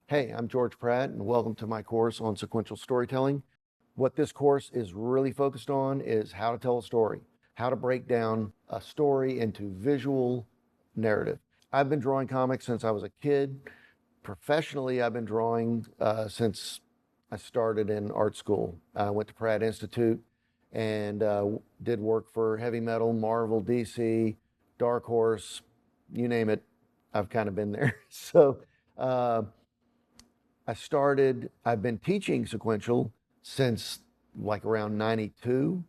Hey, I'm George Pratt, and welcome to my course on sequential storytelling. What this course is really focused on is how to tell a story, how to break down a story into visual narrative. I've been drawing comics since I was a kid. Professionally, I've been drawing since I started in art school. I went to Pratt Institute and did work for heavy metal, Marvel, DC, Dark Horse, you name it. I've kind of been there. So, uh, I've been teaching sequential since like around 92.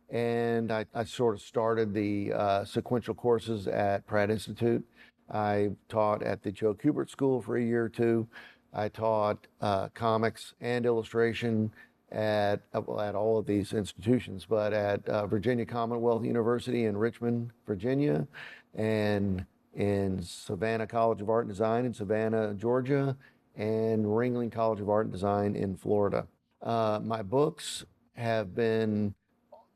And I sort of started the sequential courses at Pratt Institute. I taught at the Joe Kubert School for a year or two. I taught comics and illustration at all of these institutions, but at Virginia Commonwealth University in Richmond, Virginia, and in Savannah College of Art and Design in Savannah, Georgia, and Ringling College of Art and Design in Florida. My books have been,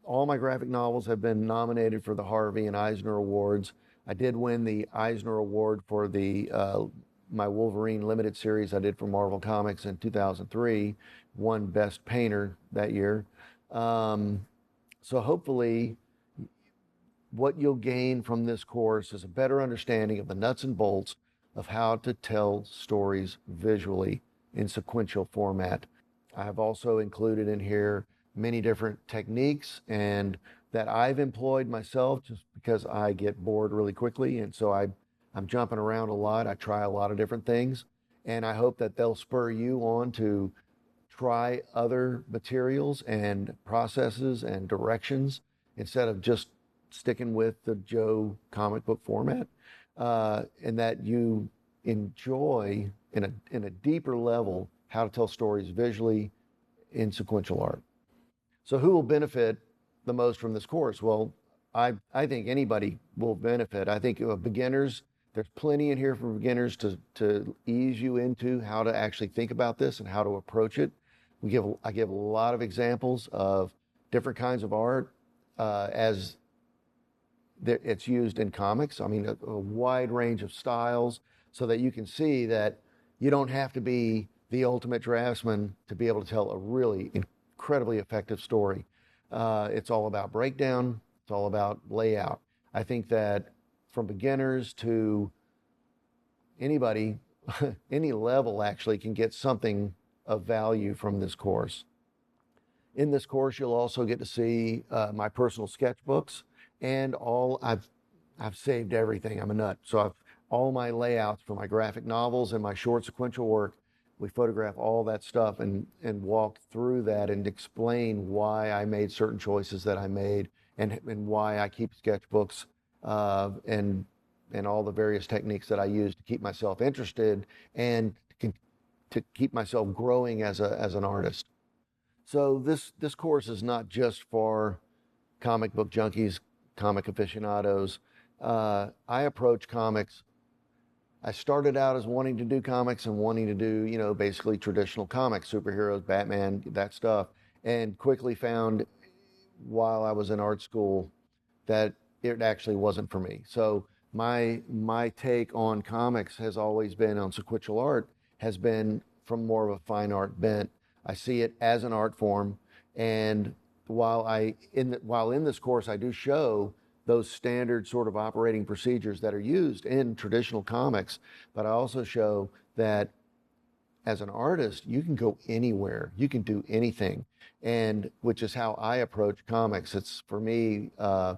all my graphic novels have been nominated for the Harvey and Eisner Awards. I did win the Eisner Award for the my Wolverine limited series I did for Marvel Comics in 2003, won Best Painter that year. So hopefully what you'll gain from this course is a better understanding of the nuts and bolts of how to tell stories visually in sequential format. I have also included in here many different techniques and that I've employed myself just because I get bored really quickly. And so I'm jumping around a lot. I try a lot of different things. And I hope that they'll spur you on to try other materials and processes and directions instead of just sticking with the Joe comic book format, and that you enjoy in a deeper level how to tell stories visually in sequential art. So who will benefit the most from this course? Well, I think anybody will benefit. I think beginners, there's plenty in here for beginners to ease you into how to actually think about this and how to approach it. I give a lot of examples of different kinds of art as it's used in comics. I mean, a wide range of styles so that you can see that you don't have to be the ultimate draftsman to be able to tell a really incredibly effective story. It's all about breakdown. It's all about layout. I think that from beginners to anybody, any level actually can get something of value from this course. In this course, you'll also get to see my personal sketchbooks and I've saved everything. I'm a nut. So I've all my layouts for my graphic novels and my short sequential work. We photograph all that stuff and walk through that and explain why I made certain choices that I made and why I keep sketchbooks and all the various techniques that I use to keep myself interested and to keep myself growing as an artist. So this course is not just for comic book junkies, comic aficionados. I approach comics. I started out as wanting to do comics and wanting to do, basically traditional comics, superheroes, Batman, that stuff, and quickly found while I was in art school that it actually wasn't for me. So my take on comics has always been on sequential art, has been from more of a fine art bent. I see it as an art form, and while in this course I do show those standard sort of operating procedures that are used in traditional comics, but I also show that as an artist you can go anywhere, you can do anything, and which is how I approach comics. It's for me, the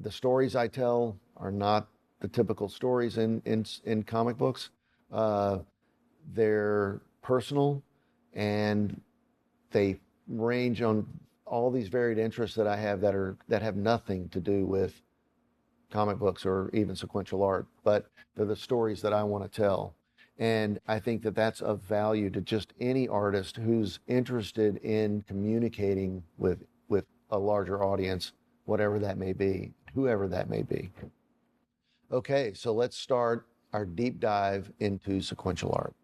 stories I tell are not the typical stories in comic books. They're personal and they range on all these varied interests that I have that have nothing to do with comic books or even sequential art, but they're the stories that I want to tell. And I think that that's of value to just any artist who's interested in communicating with a larger audience, whatever that may be, whoever that may be. Okay, so let's start our deep dive into sequential art.